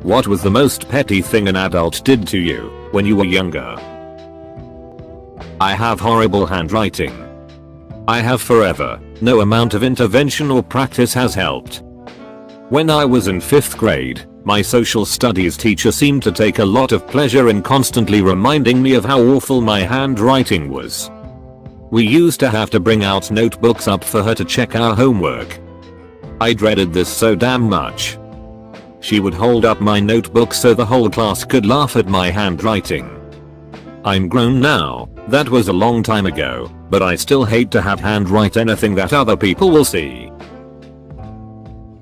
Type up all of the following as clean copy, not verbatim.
What was the most petty thing an adult did to you when you were younger? I have horrible handwriting. I have forever. No amount of intervention or practice has helped. When I was in 5th grade, my social studies teacher seemed to take a lot of pleasure in constantly reminding me of how awful my handwriting was. We used to have to bring out notebooks up for her to check our homework. I dreaded this so damn much. She would hold up my notebook so the whole class could laugh at my handwriting. I'm grown now, that was a long time ago, but I still hate to have handwrite anything that other people will see.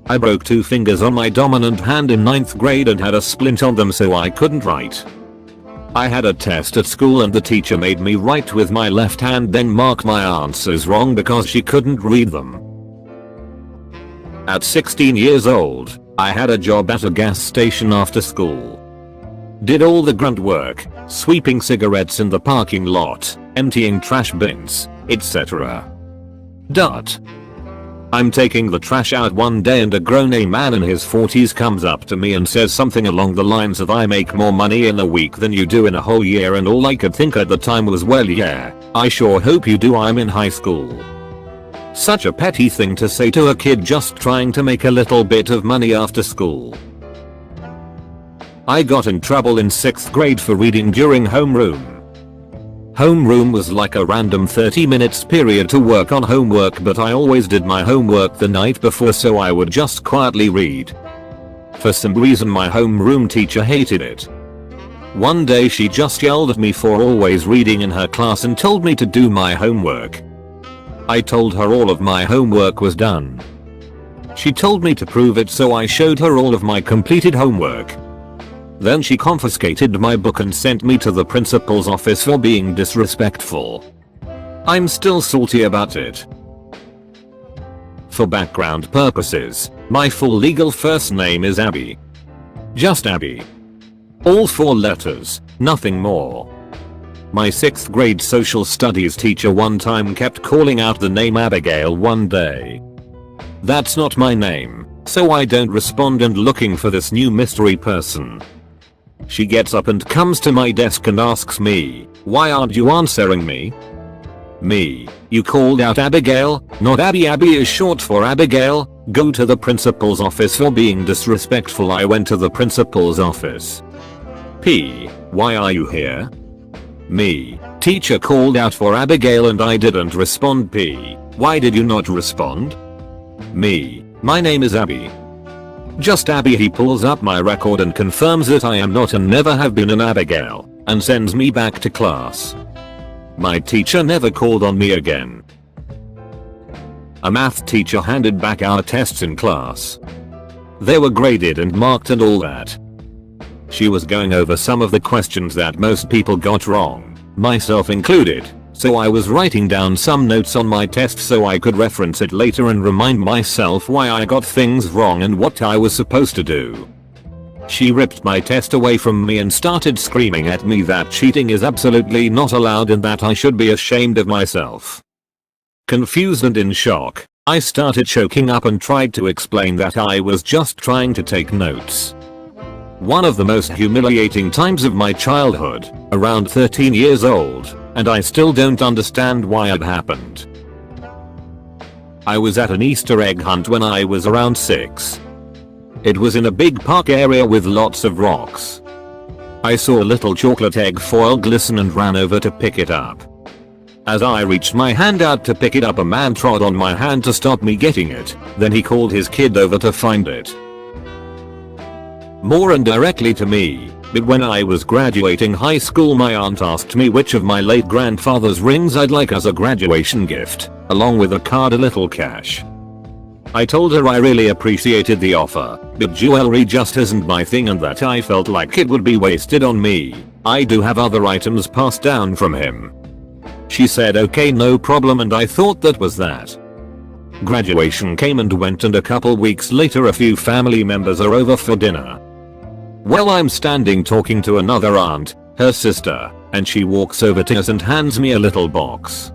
I broke 2 fingers on my dominant hand in 9th grade and had a splint on them so I couldn't write. I had a test at school and the teacher made me write with my left hand, then mark my answers wrong because she couldn't read them. At 16 years old, I had a job at a gas station after school. Did all the grunt work, sweeping cigarettes in the parking lot, emptying trash bins, etc. I'm taking the trash out one day and a grown man in his 40s comes up to me and says something along the lines of I make more money in a week than you do in a whole year, and all I could think at the time was, well yeah, I sure hope you do, I'm in high school. Such a petty thing to say to a kid just trying to make a little bit of money after school. I got in trouble in 6th grade for reading during homeroom. Homeroom was like a random 30 minutes period to work on homework, but I always did my homework the night before so I would just quietly read. For some reason my homeroom teacher hated it. One day she just yelled at me for always reading in her class and told me to do my homework. I told her all of my homework was done. She told me to prove it, so I showed her all of my completed homework. Then she confiscated my book and sent me to the principal's office for being disrespectful. I'm still salty about it. For background purposes, my full legal first name is Abby. Just Abby. All 4 letters, nothing more. My 6th grade social studies teacher one time kept calling out the name Abigail one day. That's not my name, so I don't respond and looking for this new mystery person. She gets up and comes to my desk and asks me, why aren't you answering me? Me, you called out Abigail, not Abby. Abby is short for Abigail. Go to the principal's office for being disrespectful. I went to the principal's office. P, why are you here? Me, teacher called out for Abigail and I didn't respond. P, why did you not respond? Me, my name is Abby. Just Abby. He pulls up my record and confirms that I am not and never have been an Abigail, and sends me back to class. My teacher never called on me again. A math teacher handed back our tests in class. They were graded and marked and all that. She was going over some of the questions that most people got wrong, myself included. So I was writing down some notes on my test so I could reference it later and remind myself why I got things wrong and what I was supposed to do. She ripped my test away from me and started screaming at me that cheating is absolutely not allowed and that I should be ashamed of myself. Confused and in shock, I started choking up and tried to explain that I was just trying to take notes. One of the most humiliating times of my childhood, around 13 years old. And I still don't understand why it happened. I was at an Easter egg hunt when I was around 6. It was in a big park area with lots of rocks. I saw a little chocolate egg foil glisten and ran over to pick it up. As I reached my hand out to pick it up, a man trod on my hand to stop me getting it, then he called his kid over to find it. More indirectly to me, but when I was graduating high school, my aunt asked me which of my late grandfather's rings I'd like as a graduation gift, along with a card, a little cash. I told her I really appreciated the offer, but jewelry just isn't my thing and that I felt like it would be wasted on me. I do have other items passed down from him. She said okay, no problem, and I thought that was that. Graduation came and went, and a couple weeks later a few family members are over for dinner. Well, I'm standing talking to another aunt, her sister, and she walks over to us and hands me a little box.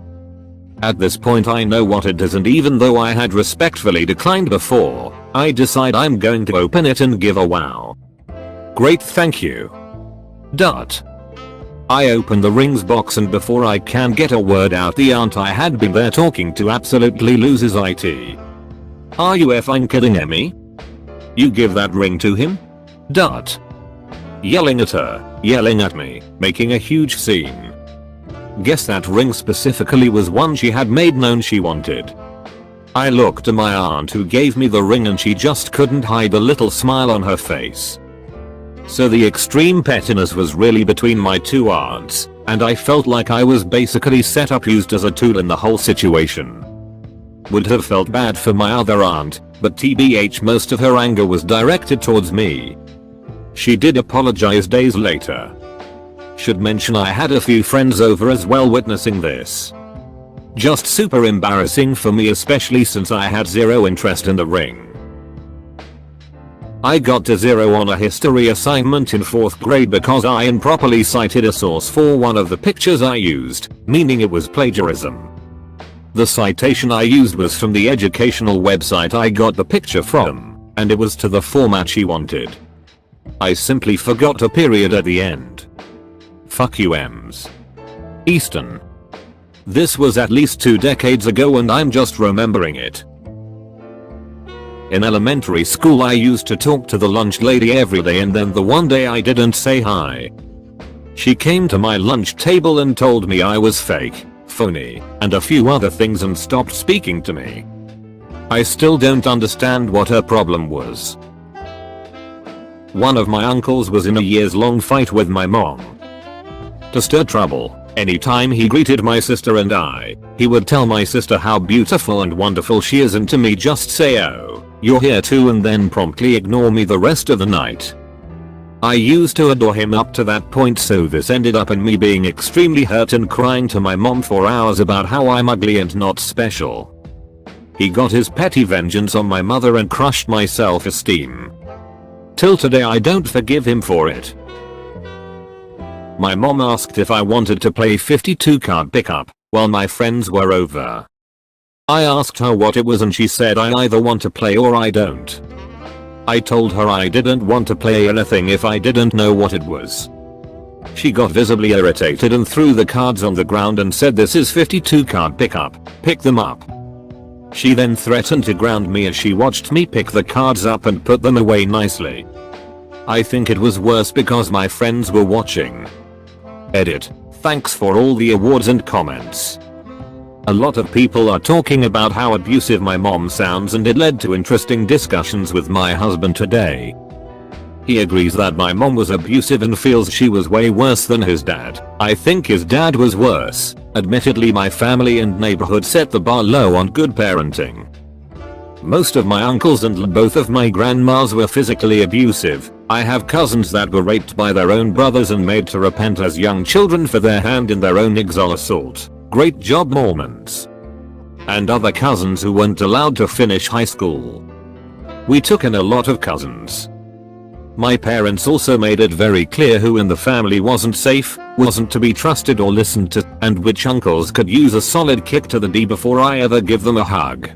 At this point I know what it is, and even though I had respectfully declined before, I decide I'm going to open it and give a wow. Great, thank you. Dot. I open the rings box and before I can get a word out, the aunt I had been there talking to absolutely loses it. Are you effing kidding me? You give that ring to him? Dot. Yelling at her, yelling at me, making a huge scene. Guess that ring specifically was one she had made known she wanted. I looked at my aunt who gave me the ring and she just couldn't hide the little smile on her face. So the extreme pettiness was really between my two aunts, and I felt like I was basically set up, used as a tool in the whole situation. Would have felt bad for my other aunt, but TBH most of her anger was directed towards me. She did apologize days later. Should mention I had a few friends over as well witnessing this. Just super embarrassing for me, especially since I had zero interest in the ring. I got a 0 on a history assignment in 4th grade because I improperly cited a source for one of the pictures I used, meaning it was plagiarism. The citation I used was from the educational website I got the picture from, and it was to the format she wanted. I simply forgot a period at the end. Fuck you, Ems. Easton. This was at least 2 decades ago and I'm just remembering it. In elementary school I used to talk to the lunch lady every day, and then the one day I didn't say hi. She came to my lunch table and told me I was fake, phony, and a few other things and stopped speaking to me. I still don't understand what her problem was. One of my uncles was in a years-long fight with my mom. To stir trouble, anytime he greeted my sister and I, he would tell my sister how beautiful and wonderful she is and to me just say, "Oh, you're here too," and then promptly ignore me the rest of the night. I used to adore him up to that point, so this ended up in me being extremely hurt and crying to my mom for hours about how I'm ugly and not special. He got his petty vengeance on my mother and crushed my self-esteem. Till today I don't forgive him for it. My mom asked if I wanted to play 52 card pickup while my friends were over. I asked her what it was and she said I either want to play or I don't. I told her I didn't want to play anything if I didn't know what it was. She got visibly irritated and threw the cards on the ground and said, "This is 52 card pickup, pick them up." She then threatened to ground me as she watched me pick the cards up and put them away nicely. I think it was worse because my friends were watching. Edit. Thanks for all the awards and comments. A lot of people are talking about how abusive my mom sounds, and it led to interesting discussions with my husband today. He agrees that my mom was abusive and feels she was way worse than his dad. I think his dad was worse. Admittedly, my family and neighborhood set the bar low on good parenting. Most of my uncles and both of my grandmas were physically abusive. I have cousins that were raped by their own brothers and made to repent as young children for their hand in their own exile assault. Great job, Mormons. And other cousins who weren't allowed to finish high school. We took in a lot of cousins. My parents also made it very clear who in the family wasn't safe, wasn't to be trusted or listened to, and which uncles could use a solid kick to the D before I ever give them a hug.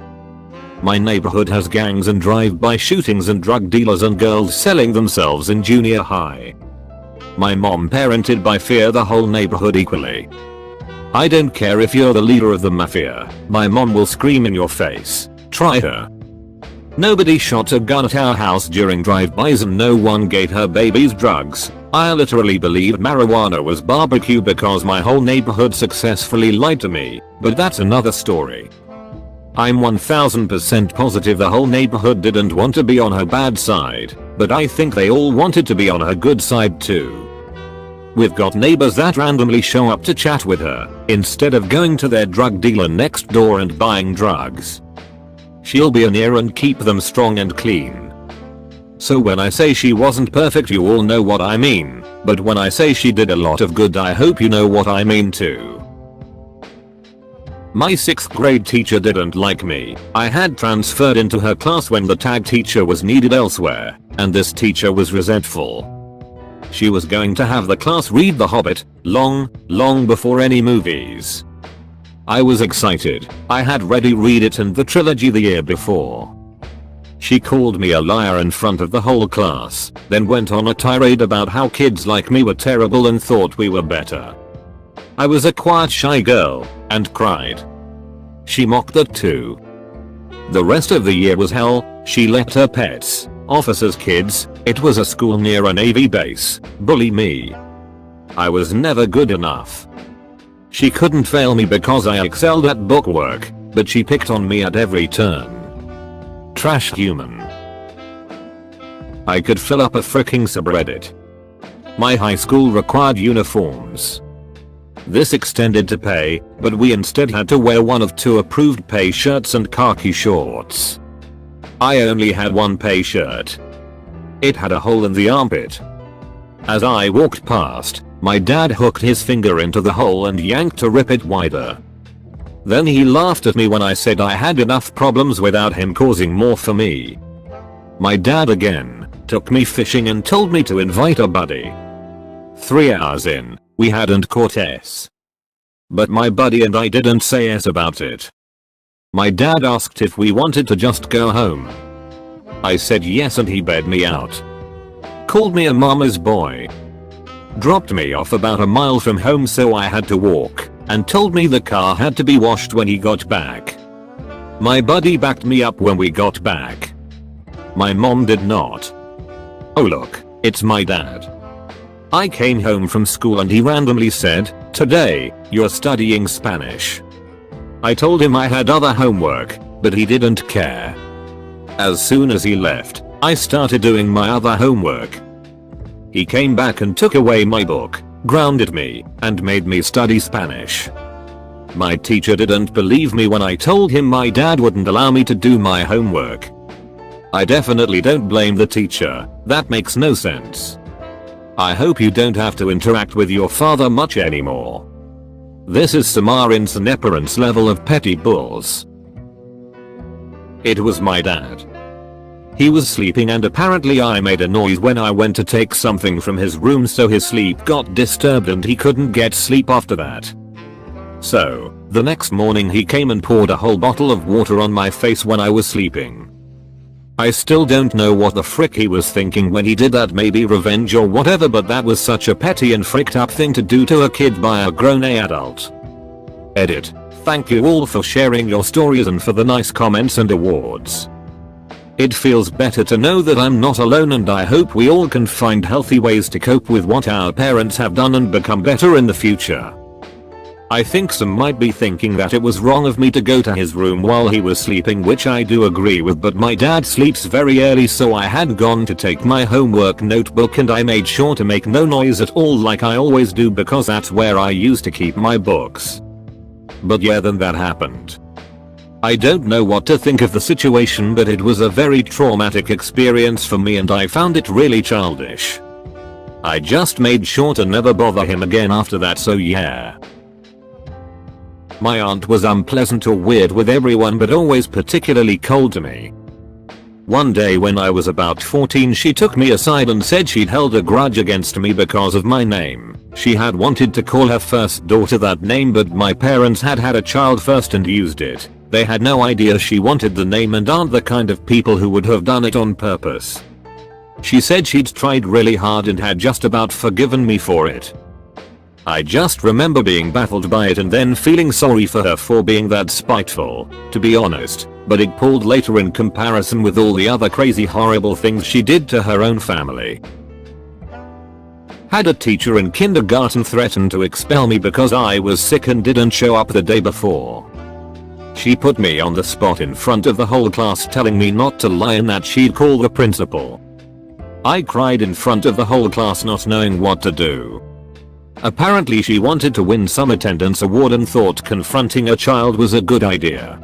My neighborhood has gangs and drive-by shootings and drug dealers and girls selling themselves in junior high. My mom parented by fear the whole neighborhood equally. I don't care if you're the leader of the mafia, my mom will scream in your face. Try her. Nobody shot a gun at our house during drive-bys and no one gave her babies drugs. I literally believed marijuana was barbecue because my whole neighborhood successfully lied to me, but that's another story. I'm 1000% positive the whole neighborhood didn't want to be on her bad side, but I think they all wanted to be on her good side too. We've got neighbors that randomly show up to chat with her, instead of going to their drug dealer next door and buying drugs. She'll be near and keep them strong and clean. So when I say she wasn't perfect, you all know what I mean, but when I say she did a lot of good, I hope you know what I mean too. My 6th grade teacher didn't like me. I had transferred into her class when the tag teacher was needed elsewhere, and this teacher was resentful. She was going to have the class read The Hobbit, long before any movies. I was excited. I had ready read it and the trilogy the year before. She called me a liar in front of the whole class, then went on a tirade about how kids like me were terrible and thought we were better. I was a quiet shy girl, and cried. She mocked that too. The rest of the year was hell. She let her pets, officers' kids, it was a school near a Navy base, bully me. I was never good enough. She couldn't fail me because I excelled at bookwork, but she picked on me at every turn. Trash human. I could fill up a freaking subreddit. My high school required uniforms. This extended to pay, but we instead had to wear one of 2 approved pay shirts and khaki shorts. I only had one pay shirt. It had a hole in the armpit. As I walked past, my dad hooked his finger into the hole and yanked to rip it wider. Then he laughed at me when I said I had enough problems without him causing more for me. My dad again took me fishing and told me to invite a buddy. 3 hours in, we hadn't caught S. But my buddy and I didn't say S about it. My dad asked if we wanted to just go home. I said yes and he bailed me out. Called me a mama's boy. Dropped me off about a mile from home so I had to walk, and told me the car had to be washed when he got back. My buddy backed me up when we got back. My mom did not. Oh look, it's my dad. I came home from school and he randomly said, "Today, you're studying Spanish." I told him I had other homework, but he didn't care. As soon as he left, I started doing my other homework. He came back and took away my book, grounded me, and made me study Spanish. My teacher didn't believe me when I told him my dad wouldn't allow me to do my homework. I definitely don't blame the teacher, that makes no sense. I hope you don't have to interact with your father much anymore. This is Samarin Seneparent's level of petty bulls. It was my dad. He was sleeping and apparently I made a noise when I went to take something from his room, so his sleep got disturbed and he couldn't get sleep after that. So, the next morning he came and poured a whole bottle of water on my face when I was sleeping. I still don't know what the frick he was thinking when he did that, maybe revenge or whatever, but that was such a petty and fricked up thing to do to a kid by a grown adult. Edit. Thank you all for sharing your stories and for the nice comments and awards. It feels better to know that I'm not alone, and I hope we all can find healthy ways to cope with what our parents have done and become better in the future. I think some might be thinking that it was wrong of me to go to his room while he was sleeping, which I do agree with, but my dad sleeps very early, so I had gone to take my homework notebook and I made sure to make no noise at all like I always do, because that's where I used to keep my books. But yeah, then that happened. I don't know what to think of the situation, but it was a very traumatic experience for me and I found it really childish. I just made sure to never bother him again after that, so yeah. My aunt was unpleasant or weird with everyone, but always particularly cold to me. One day when I was about 14, she took me aside and said she'd held a grudge against me because of my name. She had wanted to call her first daughter that name, but my parents had had a child first and used it. They had no idea she wanted the name and aren't the kind of people who would have done it on purpose. She said she'd tried really hard and had just about forgiven me for it. I just remember being baffled by it and then feeling sorry for her for being that spiteful, to be honest, but it pulled later in comparison with all the other crazy horrible things she did to her own family. Had a teacher in kindergarten threaten to expel me because I was sick and didn't show up the day before. She put me on the spot in front of the whole class, telling me not to lie and that she'd call the principal. I cried in front of the whole class, not knowing what to do. Apparently she wanted to win some attendance award and thought confronting a child was a good idea.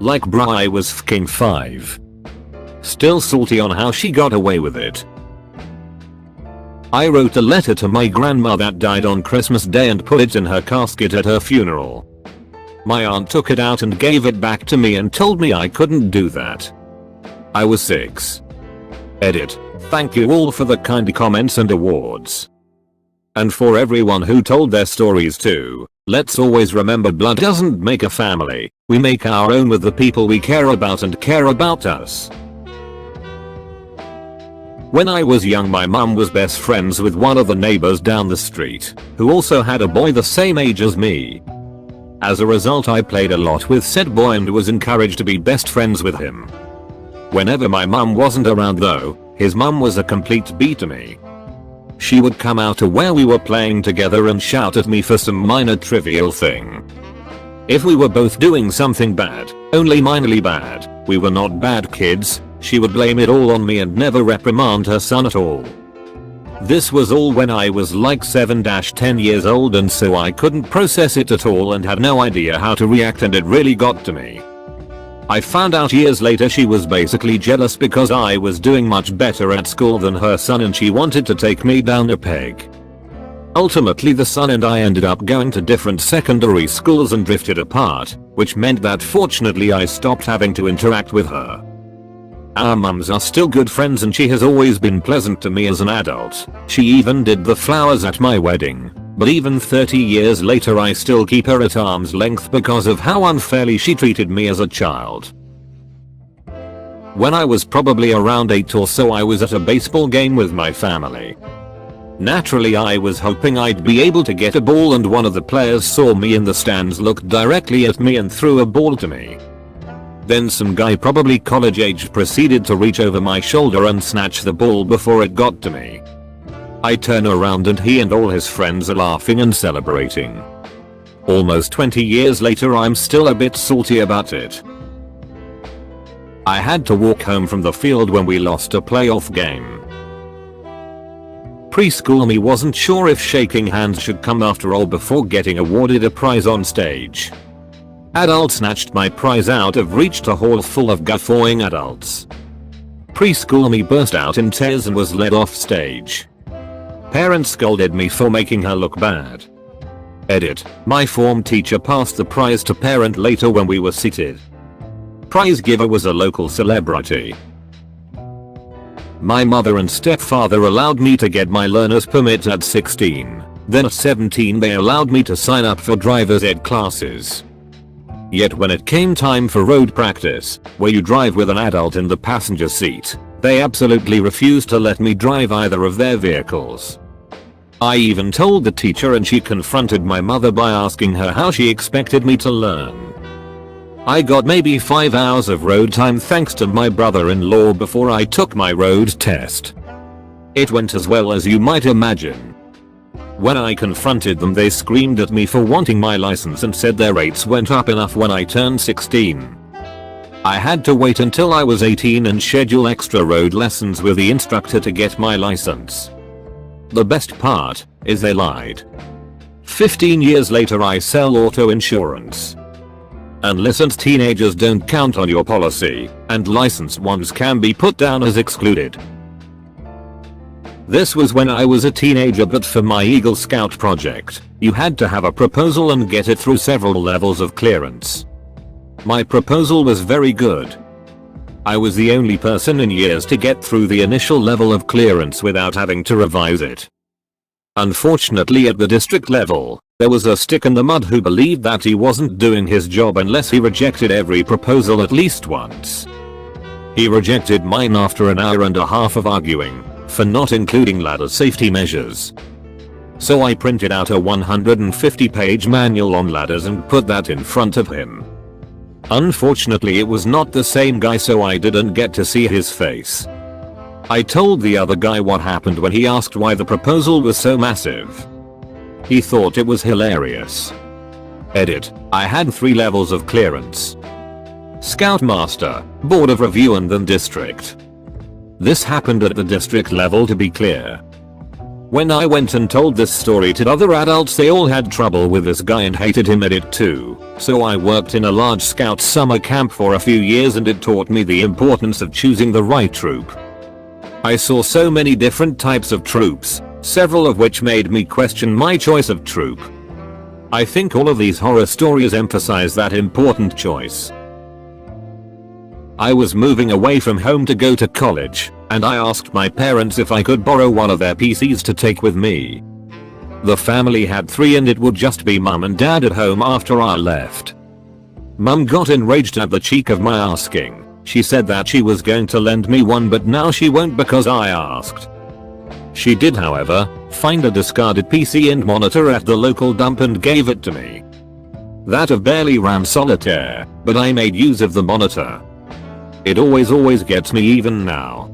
Like bruh, I was fking 5. Still salty on how she got away with it. I wrote a letter to my grandma that died on Christmas Day and put it in her casket at her funeral. My aunt took it out and gave it back to me and told me I couldn't do that. I was 6. Edit. Thank you all for the kind comments and awards. And for everyone who told their stories too, let's always remember blood doesn't make a family, we make our own with the people we care about and care about us. When I was young, my mum was best friends with one of the neighbors down the street, who also had a boy the same age as me. As a result, I played a lot with said boy and was encouraged to be best friends with him. Whenever my mum wasn't around though, his mum was a complete beat to me. She would come out to where we were playing together and shout at me for some minor trivial thing. If we were both doing something bad, only minorly bad, we were not bad kids, she would blame it all on me and never reprimand her son at all. This was all when I was like 7-10 years old, and so I couldn't process it at all and had no idea how to react, and it really got to me. I found out years later she was basically jealous because I was doing much better at school than her son and she wanted to take me down a peg. Ultimately, the son and I ended up going to different secondary schools and drifted apart, which meant that fortunately I stopped having to interact with her. Our mums are still good friends and she has always been pleasant to me as an adult. She even did the flowers at my wedding. But even 30 years later I still keep her at arm's length because of how unfairly she treated me as a child. When I was probably around 8 or so, I was at a baseball game with my family. Naturally, I was hoping I'd be able to get a ball, and one of the players saw me in the stands, looked directly at me and threw a ball to me. Then some guy, probably college aged, proceeded to reach over my shoulder and snatch the ball before it got to me. I turn around and he and all his friends are laughing and celebrating. Almost 20 years later, I'm still a bit salty about it. I had to walk home from the field when we lost a playoff game. Preschool me wasn't sure if shaking hands should come after all before getting awarded a prize on stage. Adult snatched my prize out of reach to a hall full of guffawing adults. Preschool me burst out in tears and was led off stage. Parents scolded me for making her look bad. Edit. My form teacher passed the prize to parent later when we were seated. Prize giver was a local celebrity. My mother and stepfather allowed me to get my learner's permit at 16. Then at 17 they allowed me to sign up for driver's ed classes. Yet when it came time for road practice, where you drive with an adult in the passenger seat, they absolutely refused to let me drive either of their vehicles. I even told the teacher and she confronted my mother by asking her how she expected me to learn. I got maybe 5 hours of road time thanks to my brother-in-law before I took my road test. It went as well as you might imagine. When I confronted them, they screamed at me for wanting my license and said their rates went up enough when I turned 16. I had to wait until I was 18 and schedule extra road lessons with the instructor to get my license. The best part is they lied. 15 years later I sell auto insurance. Unlicensed teenagers don't count on your policy, and licensed ones can be put down as excluded. This was when I was a teenager, but for my Eagle Scout project, you had to have a proposal and get it through several levels of clearance. My proposal was very good. I was the only person in years to get through the initial level of clearance without having to revise it. Unfortunately, at the district level, there was a stick in the mud who believed that he wasn't doing his job unless he rejected every proposal at least once. He rejected mine after an hour and a half of arguing, for not including ladder safety measures. So I printed out a 150-page manual on ladders and put that in front of him. Unfortunately, it was not the same guy, so I didn't get to see his face. I told the other guy what happened when he asked why the proposal was so massive. He thought it was hilarious. Edit. I had 3 levels of clearance: Scoutmaster, Board of Review, and then District. This happened at the district level, to be clear. When I went and told this story to other adults, they all had trouble with this guy and hated him at it too. So I worked in a large scout summer camp for a few years and it taught me the importance of choosing the right troop. I saw so many different types of troops, several of which made me question my choice of troop. I think all of these horror stories emphasize that important choice. I was moving away from home to go to college, and I asked my parents if I could borrow one of their PCs to take with me. The family had 3 and it would just be mum and dad at home after I left. Mum got enraged at the cheek of my asking, She said that she was going to lend me one but now she won't because I asked. She did, however, find a discarded PC and monitor at the local dump and gave it to me. That of barely ran solitaire, but I made use of the monitor. It always gets me even now.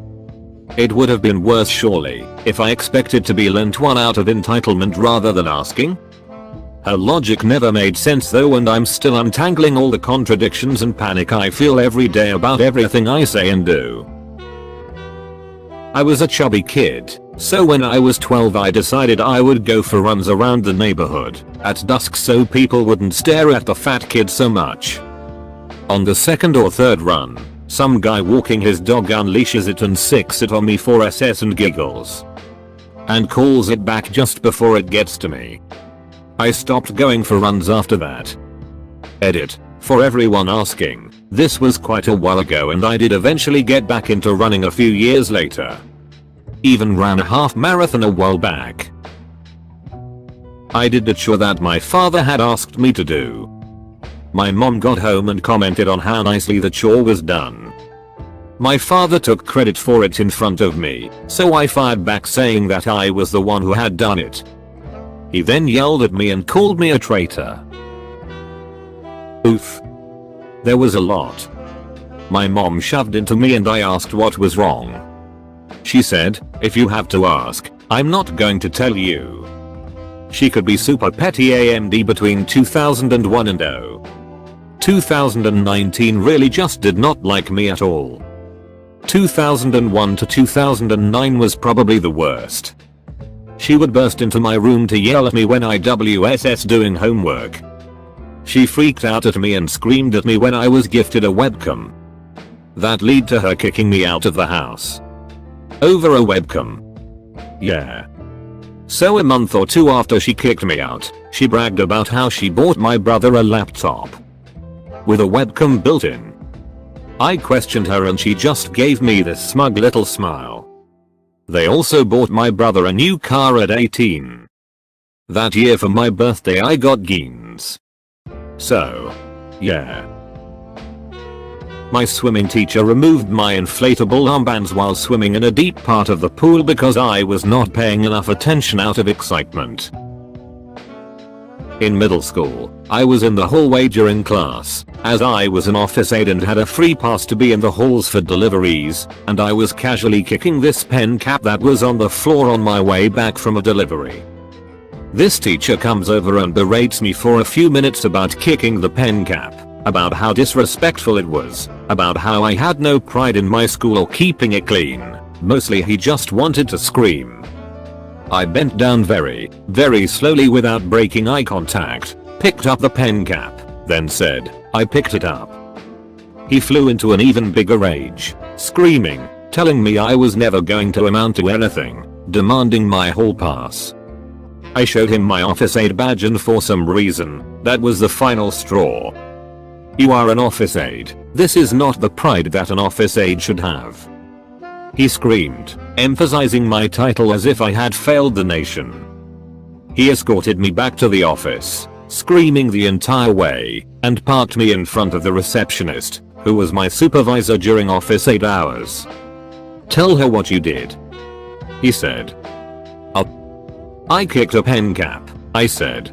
It would have been worse surely, if I expected to be lent one out of entitlement rather than asking. Her logic never made sense though, and I'm still untangling all the contradictions and panic I feel every day about everything I say and do. I was a chubby kid, so when I was 12 I decided I would go for runs around the neighborhood at dusk so people wouldn't stare at the fat kid so much. On the second or third run, some guy walking his dog unleashes it and sicks it on me for SS and giggles. And calls it back just before it gets to me. I stopped going for runs after that. Edit. For everyone asking, this was quite a while ago and I did eventually get back into running a few years later. Even ran a half marathon a while back. I did the chore that my father had asked me to do. My mom got home and commented on how nicely the chore was done. My father took credit for it in front of me, so I fired back saying that I was the one who had done it. He then yelled at me and called me a traitor. Oof. There was a lot. My mom shoved into me and I asked what was wrong. She said, if you have to ask, I'm not going to tell you. She could be super petty AMD between 2001 and 2019 really just did not like me at all. 2001 to 2009 was probably the worst. She would burst into my room to yell at me when I WSS doing homework. She freaked out at me and screamed at me when I was gifted a webcam. That led to her kicking me out of the house. Over a webcam. Yeah. So a month or two after she kicked me out, she bragged about how she bought my brother a laptop with a webcam built in. I questioned her and she just gave me this smug little smile. They also bought my brother a new car at 18. That year for my birthday I got jeans. So, yeah. My swimming teacher removed my inflatable armbands while swimming in a deep part of the pool because I was not paying enough attention out of excitement. In middle school, I was in the hallway during class, as I was an office aide and had a free pass to be in the halls for deliveries, and I was casually kicking this pen cap that was on the floor on my way back from a delivery. This teacher comes over and berates me for a few minutes about kicking the pen cap, about how disrespectful it was, about how I had no pride in my school or keeping it clean. Mostly he just wanted to scream. I bent down very slowly without breaking eye contact, picked up the pen cap, then said, I picked it up. He flew into an even bigger rage, screaming, telling me I was never going to amount to anything, demanding my hall pass. I showed him my office aide badge and for some reason, that was the final straw. You are an office aide. This is not the pride that an office aide should have. He screamed, emphasizing my title as if I had failed the nation. He escorted me back to the office, screaming the entire way, and parked me in front of the receptionist, who was my supervisor during office aide hours. Tell her what you did, he said. I kicked a pen cap, I said.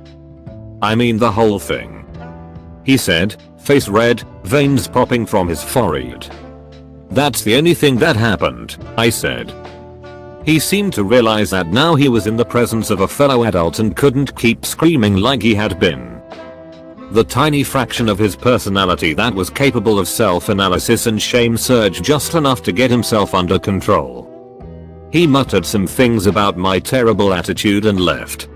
I mean the whole thing, he said, face red, veins popping from his forehead. That's the only thing that happened, I said. He seemed to realize that now he was in the presence of a fellow adult and couldn't keep screaming like he had been. The tiny fraction of his personality that was capable of self-analysis and shame surged just enough to get himself under control. He muttered some things about my terrible attitude and left.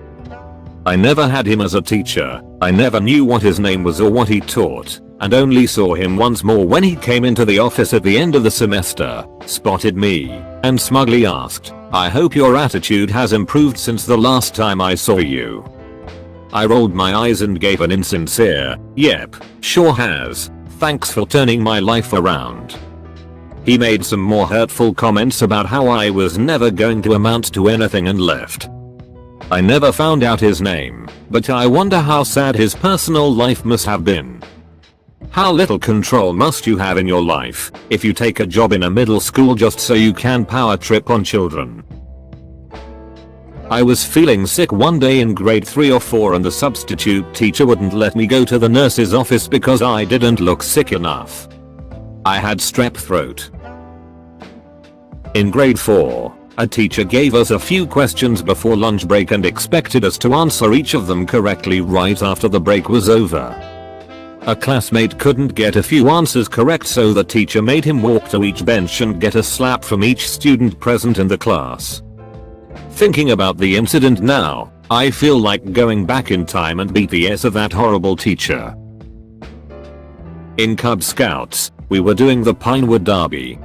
I never had him as a teacher, I never knew what his name was or what he taught, and only saw him once more when he came into the office at the end of the semester, spotted me, and smugly asked, I hope your attitude has improved since the last time I saw you. I rolled my eyes and gave an insincere, yep, sure has, thanks for turning my life around. He made some more hurtful comments about how I was never going to amount to anything and left. I never found out his name, but I wonder how sad his personal life must have been. How little control must you have in your life if you take a job in a middle school just so you can power trip on children? I was feeling sick one day in grade 3 or 4 and the substitute teacher wouldn't let me go to the nurse's office because I didn't look sick enough. I had strep throat. In grade 4, a teacher gave us a few questions before lunch break and expected us to answer each of them correctly right after the break was over. A classmate couldn't get a few answers correct, so the teacher made him walk to each bench and get a slap from each student present in the class. Thinking about the incident now, I feel like going back in time and beat the ass of that horrible teacher. In Cub Scouts, we were doing the Pinewood Derby.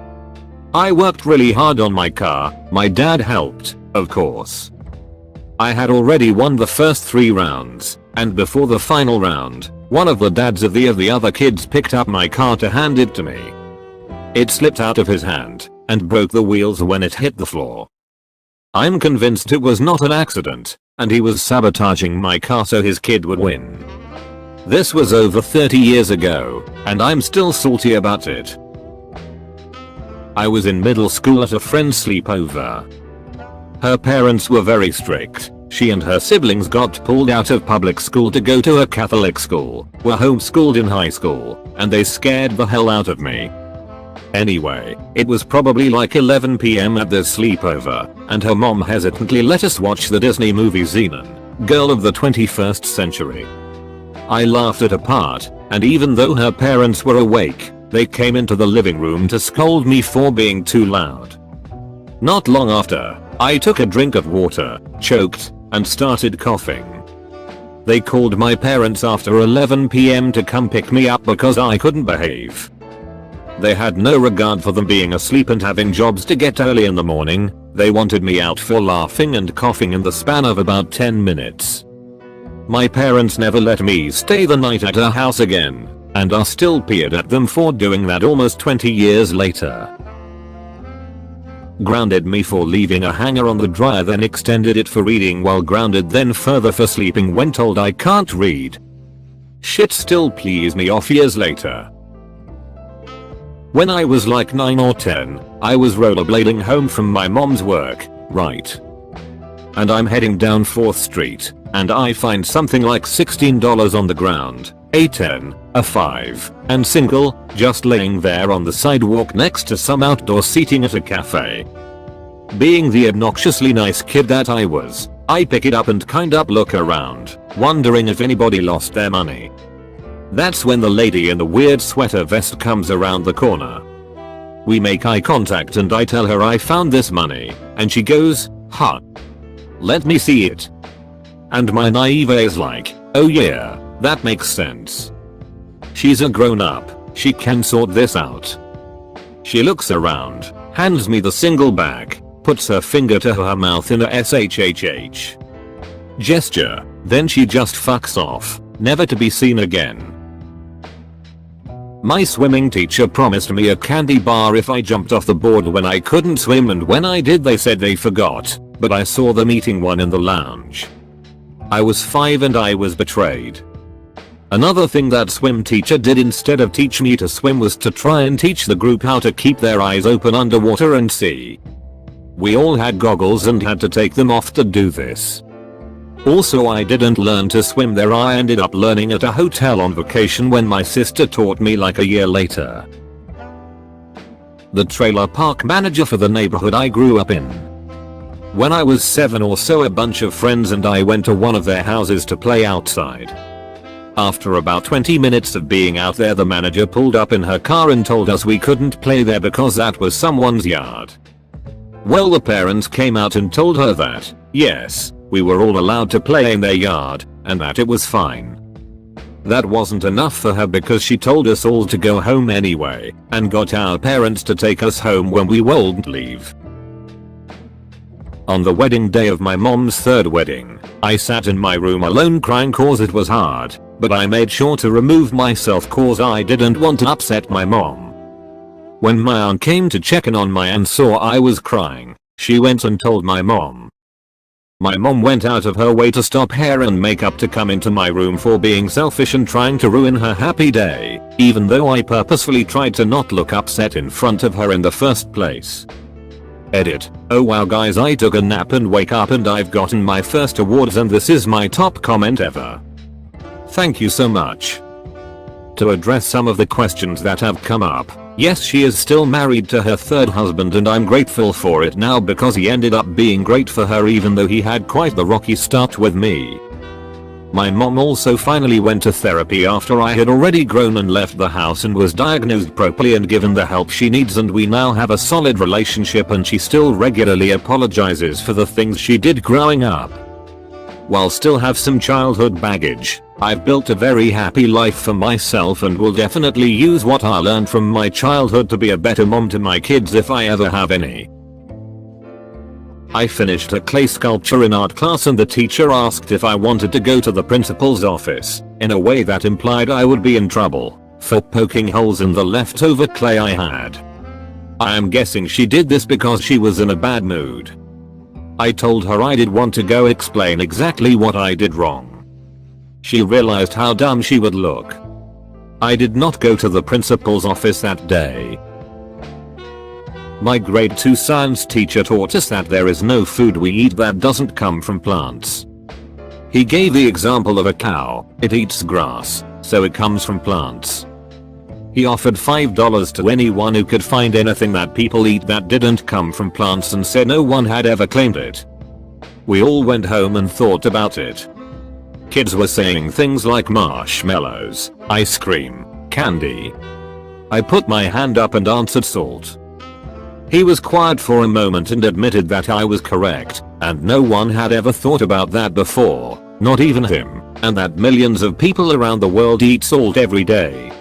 I worked really hard on my car, my dad helped, of course. I had already won the first 3 rounds, and before the final round, one of the dads of the other kids picked up my car to hand it to me. It slipped out of his hand and broke the wheels when it hit the floor. I'm convinced it was not an accident, and he was sabotaging my car so his kid would win. This was over 30 years ago, and I'm still salty about it. I was in middle school at a friend's sleepover. Her parents were very strict. She and her siblings got pulled out of public school to go to a Catholic school, were homeschooled in high school, and they scared the hell out of me. Anyway, it was probably like 11 PM at this sleepover, and her mom hesitantly let us watch the Disney movie Xenon, Girl of the 21st Century. I laughed it apart, and even though her parents were awake, they came into the living room to scold me for being too loud. Not long after, I took a drink of water, choked, and started coughing. They called my parents after 11 PM to come pick me up because I couldn't behave. They had no regard for them being asleep and having jobs to get early in the morning. They wanted me out for laughing and coughing in the span of about 10 minutes. My parents never let me stay the night at our house again, and are still peeved at them for doing that almost 20 years later. Grounded me for leaving a hanger on the dryer, then extended it for reading while grounded, then further for sleeping when told I can't read. Shit still pees me off years later. When I was like 9 or 10, I was rollerblading home from my mom's work, right? And I'm heading down 4th Street, and I find something like $16 on the ground, a 10, a 5, and single, just laying there on the sidewalk next to some outdoor seating at a cafe. Being the obnoxiously nice kid that I was, I pick it up and kind of look around, wondering if anybody lost their money. That's when the lady in the weird sweater vest comes around the corner. We make eye contact and I tell her I found this money, and she goes, "Huh? Let me see it." And my naive is like, "Oh yeah, that makes sense. She's a grown up, she can sort this out." She looks around, hands me the single bag, puts her finger to her mouth in a SHHH gesture, then she just fucks off, never to be seen again. My swimming teacher promised me a candy bar if I jumped off the board when I couldn't swim, and when I did they said they forgot, but I saw them eating one in the lounge. I was 5 and I was betrayed. Another thing that swim teacher did instead of teach me to swim was to try and teach the group how to keep their eyes open underwater and see. We all had goggles and had to take them off to do this. Also, I didn't learn to swim there. I ended up learning at a hotel on vacation when my sister taught me like a year later. The trailer park manager for the neighborhood I grew up in. When I was 7 or so, a bunch of friends and I went to one of their houses to play outside. After about 20 minutes of being out there, the manager pulled up in her car and told us we couldn't play there because that was someone's yard. Well, the parents came out and told her that, yes, we were all allowed to play in their yard, and that it was fine. That wasn't enough for her because she told us all to go home anyway, and got our parents to take us home when we wouldn't leave. On the wedding day of my mom's 3rd wedding, I sat in my room alone crying cause it was hard, but I made sure to remove myself cause I didn't want to upset my mom. When my aunt came to check in on my and saw I was crying, she went and told my mom. My mom went out of her way to stop hair and makeup to come into my room for being selfish and trying to ruin her happy day, even though I purposefully tried to not look upset in front of her in the first place. Edit. Oh wow guys, I took a nap and wake up and I've gotten my first awards and this is my top comment ever. Thank you so much. To address some of the questions that have come up, yes, she is still married to her third husband and I'm grateful for it now because he ended up being great for her even though he had quite the rocky start with me. My mom also finally went to therapy after I had already grown and left the house and was diagnosed properly and given the help she needs, and we now have a solid relationship and she still regularly apologizes for the things she did growing up. While still have some childhood baggage, I've built a very happy life for myself and will definitely use what I learned from my childhood to be a better mom to my kids if I ever have any. I finished a clay sculpture in art class and the teacher asked if I wanted to go to the principal's office, in a way that implied I would be in trouble for poking holes in the leftover clay I had. I am guessing she did this because she was in a bad mood. I told her I did want to go explain exactly what I did wrong. She realized how dumb she would look. I did not go to the principal's office that day. My grade 2 science teacher taught us that there is no food we eat that doesn't come from plants. He gave the example of a cow. It eats grass, so it comes from plants. He offered $5 to anyone who could find anything that people eat that didn't come from plants and said no one had ever claimed it. We all went home and thought about it. Kids were saying things like marshmallows, ice cream, candy. I put my hand up and answered salt. He was quiet for a moment and admitted that I was correct, and no one had ever thought about that before, not even him, and that millions of people around the world eat salt every day.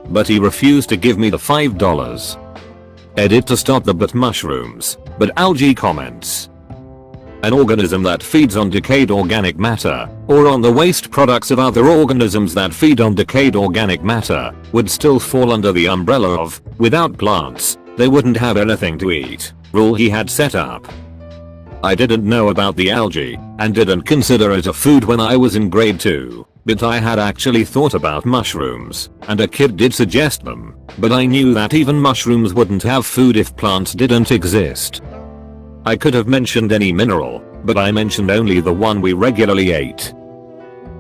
But he refused to give me the $5. Edit to stop the but mushrooms, but algae comments. An organism that feeds on decayed organic matter, or on the waste products of other organisms that feed on decayed organic matter, would still fall under the umbrella of, without plants, they wouldn't have anything to eat, rule he had set up. I didn't know about the algae, and didn't consider it a food when I was in grade 2, but I had actually thought about mushrooms, and a kid did suggest them, but I knew that even mushrooms wouldn't have food if plants didn't exist. I could have mentioned any mineral, but I mentioned only the one we regularly ate.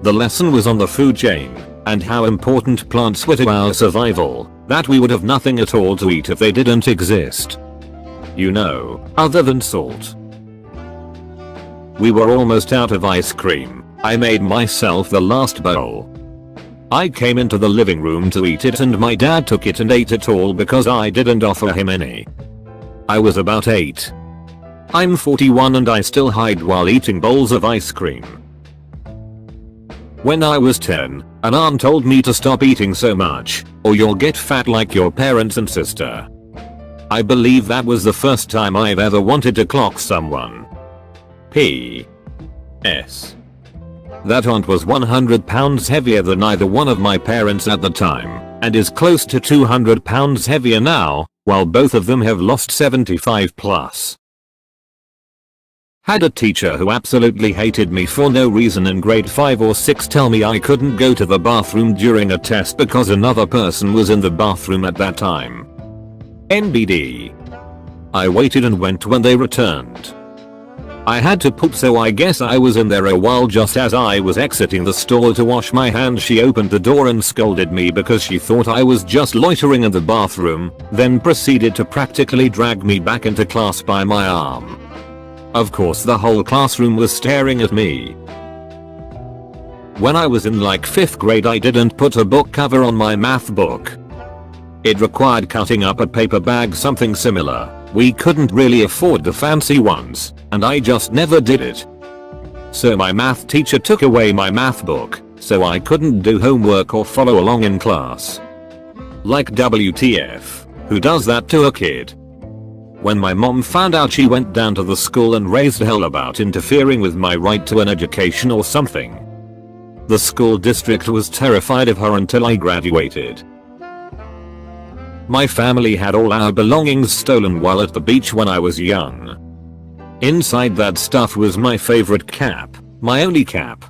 The lesson was on the food chain, and how important plants were to our survival, that we would have nothing at all to eat if they didn't exist. You know, other than salt. We were almost out of ice cream. I made myself the last bowl. I came into the living room to eat it and my dad took it and ate it all because I didn't offer him any. I was about 8. I'm 41 and I still hide while eating bowls of ice cream. When I was 10, an aunt told me to stop eating so much, or you'll get fat like your parents and sister. I believe that was the first time I've ever wanted to clock someone. P.S. That aunt was 100 pounds heavier than either one of my parents at the time, and is close to 200 pounds heavier now, while both of them have lost 75 plus. Had a teacher who absolutely hated me for no reason in grade 5 or 6 tell me I couldn't go to the bathroom during a test because another person was in the bathroom at that time. NBD. I waited and went when they returned. I had to poop, so I guess I was in there a while. Just as I was exiting the stall to wash my hands, she opened the door and scolded me because she thought I was just loitering in the bathroom, then proceeded to practically drag me back into class by my arm. Of course the whole classroom was staring at me. When I was in like 5th grade, I didn't put a book cover on my math book. It required cutting up a paper bag, something similar. We couldn't really afford the fancy ones, and I just never did it. So my math teacher took away my math book, so I couldn't do homework or follow along in class. Like WTF, who does that to a kid? When my mom found out, she went down to the school and raised hell about interfering with my right to an education or something. The school district was terrified of her until I graduated. My family had all our belongings stolen while at the beach when I was young. Inside that stuff was my favorite cap, my only cap.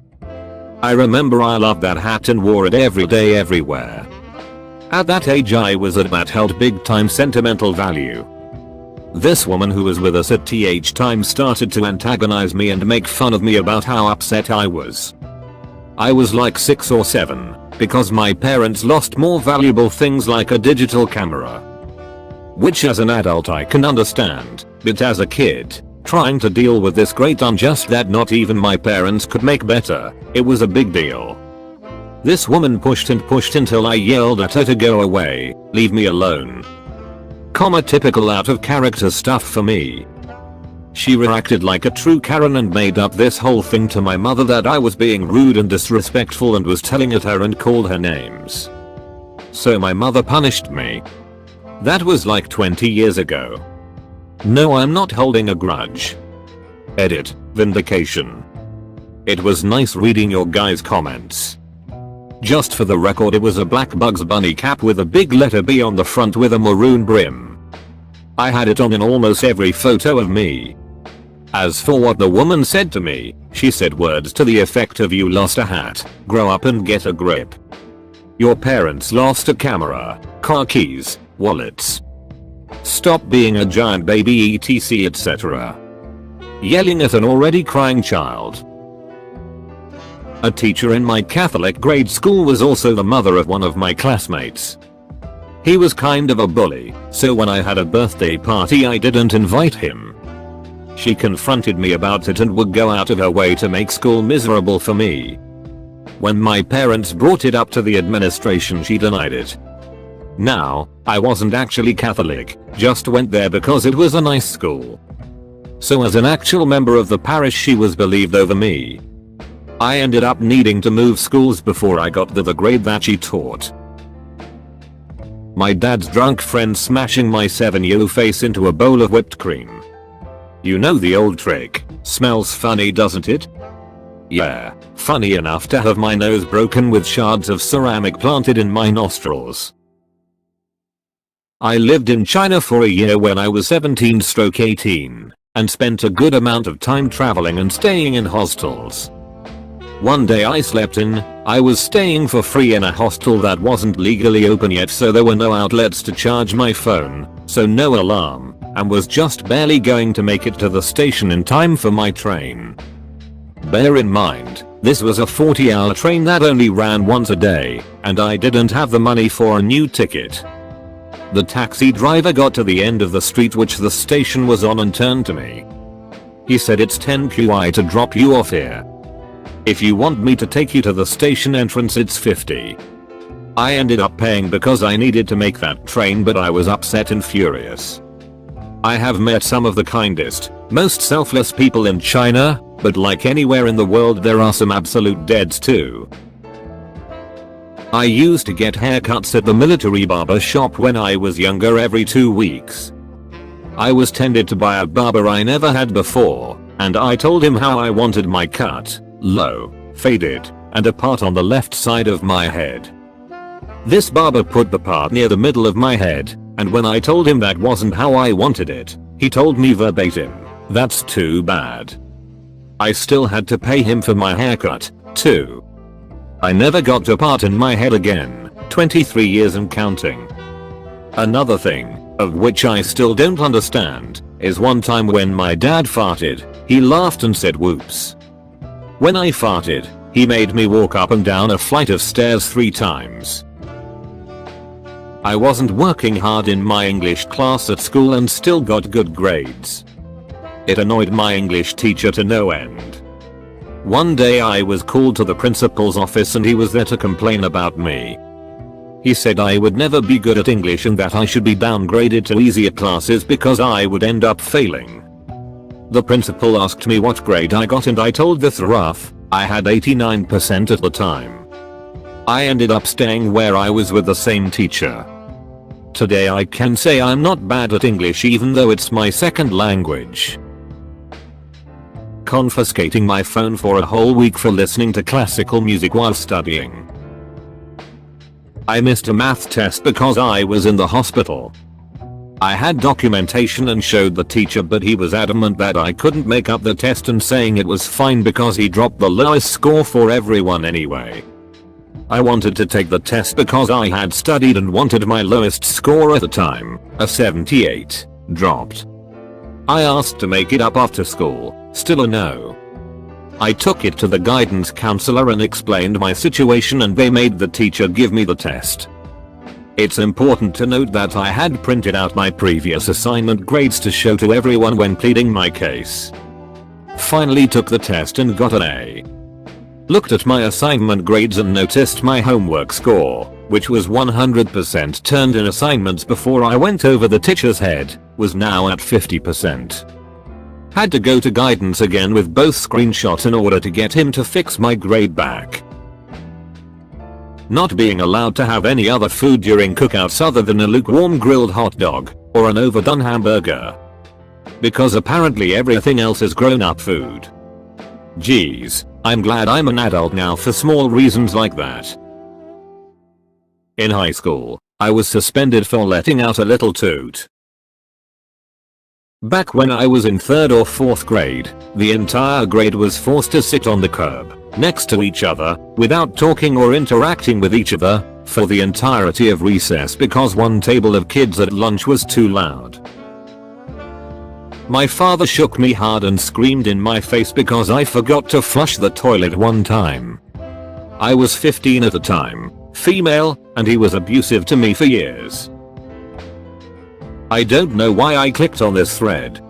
I remember I loved that hat and wore it every day everywhere. At that age I was at that held big time sentimental value. This woman who was with us at TH time started to antagonize me and make fun of me about how upset I was. I was like 6 or 7, because my parents lost more valuable things like a digital camera. Which as an adult I can understand, but as a kid, trying to deal with this great unjust that not even my parents could make better, it was a big deal. This woman pushed and pushed until I yelled at her to go away, leave me alone. Typical out of character stuff for me. She reacted like a true Karen and made up this whole thing to my mother that I was being rude and disrespectful and was telling at her and called her names. So my mother punished me. That was like 20 years ago. No, I'm not holding a grudge. Edit, vindication. It was nice reading your guys' comments. Just for the record, it was a black Bugs Bunny cap with a big letter B on the front with a maroon brim. I had it on in almost every photo of me. As for what the woman said to me, she said words to the effect of "You lost a hat, grow up and get a grip. Your parents lost a camera, car keys, wallets. Stop being a giant baby etc etc." Yelling at an already crying child. A teacher in my Catholic grade school was also the mother of one of my classmates. He was kind of a bully, so when I had a birthday party I didn't invite him. She confronted me about it and would go out of her way to make school miserable for me. When my parents brought it up to the administration, she denied it. Now, I wasn't actually Catholic, just went there because it was a nice school. So as an actual member of the parish she was believed over me. I ended up needing to move schools before I got to the grade that she taught. My dad's drunk friend smashing my 7-year-old face into a bowl of whipped cream. You know the old trick, smells funny doesn't it? Yeah, funny enough to have my nose broken with shards of ceramic planted in my nostrils. I lived in China for a year when I was 17/18, and spent a good amount of time traveling and staying in hostels. One day I slept in, I was staying for free in a hostel that wasn't legally open yet, so there were no outlets to charge my phone, so no alarm, and was just barely going to make it to the station in time for my train. Bear in mind, this was a 40-hour train that only ran once a day, and I didn't have the money for a new ticket. The taxi driver got to the end of the street which the station was on and turned to me. He said, "It's 10 QI to drop you off here. If you want me to take you to the station entrance it's 50. I ended up paying because I needed to make that train, but I was upset and furious. I have met some of the kindest, most selfless people in China, but like anywhere in the world there are some absolute deads too. I used to get haircuts at the military barber shop when I was younger every 2 weeks. I was tended to by a barber I never had before, and I told him how I wanted my cut, low, faded, and a part on the left side of my head. This barber put the part near the middle of my head, and when I told him that wasn't how I wanted it, he told me verbatim, "That's too bad." I still had to pay him for my haircut, too. I never got a part in my head again, 23 years and counting. Another thing, of which I still don't understand, is one time when my dad farted, he laughed and said whoops. When I farted, he made me walk up and down a flight of stairs 3 times. I wasn't working hard in my English class at school and still got good grades. It annoyed my English teacher to no end. One day I was called to the principal's office and he was there to complain about me. He said I would never be good at English and that I should be downgraded to easier classes because I would end up failing. The principal asked me what grade I got and I told the rough, I had 89% at the time. I ended up staying where I was with the same teacher. Today I can say I'm not bad at English even though it's my second language. Confiscating my phone for a whole week for listening to classical music while studying. I missed a math test because I was in the hospital. I had documentation and showed the teacher, but he was adamant that I couldn't make up the test and saying it was fine because he dropped the lowest score for everyone anyway. I wanted to take the test because I had studied and wanted my lowest score at the time, a 78, dropped. I asked to make it up after school, still a no. I took it to the guidance counselor and explained my situation and they made the teacher give me the test. It's important to note that I had printed out my previous assignment grades to show to everyone when pleading my case. Finally took the test and got an A. Looked at my assignment grades and noticed my homework score, which was 100% turned in assignments before I went over the teacher's head, was now at 50%. Had to go to guidance again with both screenshots in order to get him to fix my grade back. Not being allowed to have any other food during cookouts other than a lukewarm grilled hot dog or an overdone hamburger. Because apparently everything else is grown-up food. Geez, I'm glad I'm an adult now for small reasons like that. In high school, I was suspended for letting out a little toot. Back when I was in 3rd or 4th grade, the entire grade was forced to sit on the curb, next to each other, without talking or interacting with each other, for the entirety of recess because one table of kids at lunch was too loud. My father shook me hard and screamed in my face because I forgot to flush the toilet one time. I was 15 at the time, female, and he was abusive to me for years. I don't know why I clicked on this thread.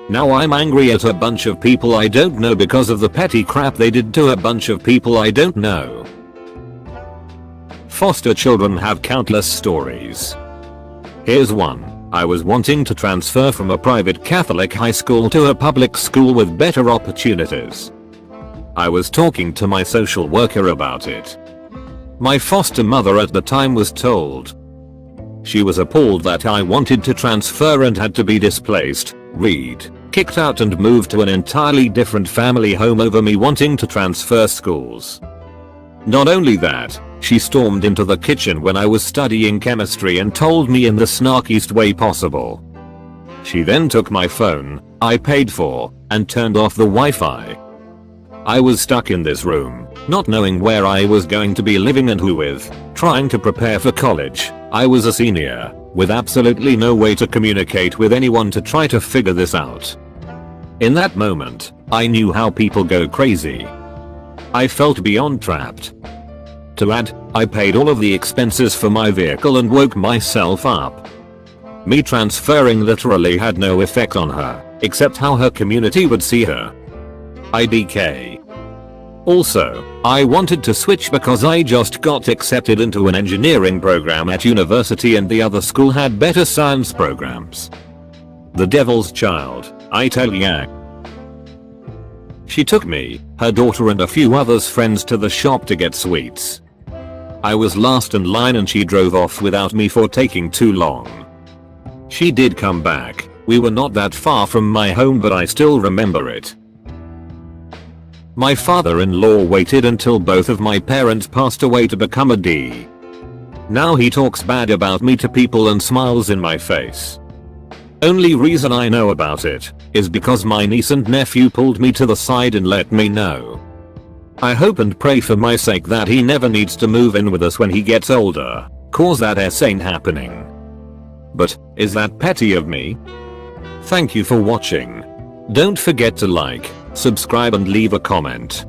Now I'm angry at a bunch of people I don't know because of the petty crap they did to a bunch of people I don't know. Foster children have countless stories. Here's one. I was wanting to transfer from a private Catholic high school to a public school with better opportunities. I was talking to my social worker about it. My foster mother at the time was told. She was appalled that I wanted to transfer and had to be displaced, kicked out and moved to an entirely different family home over me wanting to transfer schools. Not only that, she stormed into the kitchen when I was studying chemistry and told me in the snarkiest way possible. She then took my phone, I paid for, and turned off the Wi-Fi. I was stuck in this room, not knowing where I was going to be living and who with, trying to prepare for college. I was a senior, with absolutely no way to communicate with anyone to try to figure this out. In that moment, I knew how people go crazy. I felt beyond trapped. To add, I paid all of the expenses for my vehicle and woke myself up. Me transferring literally had no effect on her, except how her community would see her. IDK. Also, I wanted to switch because I just got accepted into an engineering program at university and the other school had better science programs. The devil's child, I tell ya. She took me, her daughter and a few others' friends to the shop to get sweets. I was last in line and she drove off without me for taking too long. She did come back, we were not that far from my home but I still remember it. My father-in-law waited until both of my parents passed away to become a D. Now he talks bad about me to people and smiles in my face. Only reason I know about it is because my niece and nephew pulled me to the side and let me know. I hope and pray for my sake that he never needs to move in with us when he gets older, cause that ain't happening. But, is that petty of me? Thank you for watching. Don't forget to like, subscribe and leave a comment.